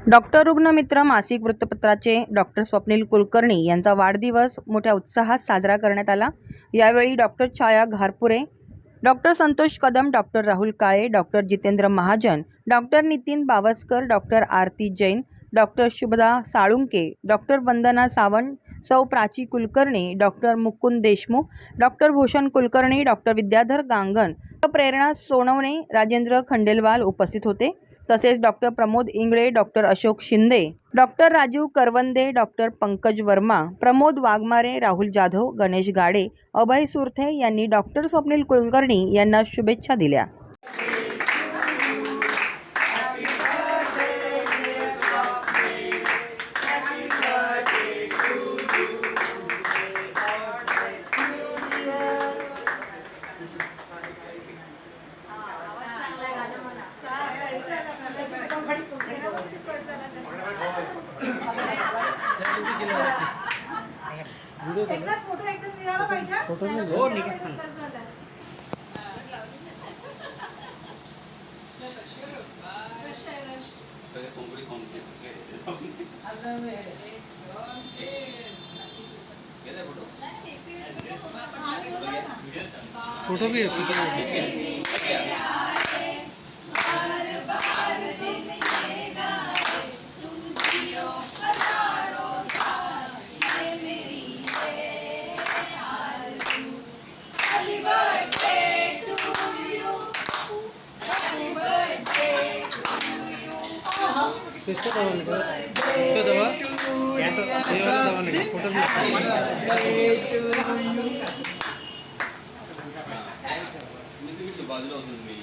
Doctor रुग्णमित्र मासिक वृत्तपत्राचे doctor Swapnil Kulkarni यांचा वाढदिवस मोठ्या उत्साहात साजरा करण्यात आला। यावेळी doctor Chhaya Gharpure, doctor Santosh Kadam, doctor Rahul Kale, doctor Jitendra Mahajan, doctor Nitin Bawaskar, doctor Aarti Jain, doctor Shubhada Salunke, doctor Vandana Sawant, सौ Prachi Kulkarni, doctor Mukund Deshmukh, doctor Bhushan Kulkarni, doctor Vidyadhar Gangan, Prerna Sonawane, Rajendra Khandelwal उपस्थित होते। तसेच doctor Pramod Ingle, doctor Ashok Shinde, doctor Rajiv Karwande, doctor Pankaj Verma, Pramod Waghmare, Rahul Jadhav, Ganesh Gade, Abhay Surthe यांनी डॉक्टर स्वप्नील कुलकर्णी यांना शुभेच्छा दिल्या। फोटो एकदम निघाला पाहिजे। फोटो नाही हो निघत नाही। सगळे कोंबडी कोंबडी फोटो भी है। इसको दबा, इसको दबा, ये वाला दबा नहीं, फोटो भी बाजूला होतो मी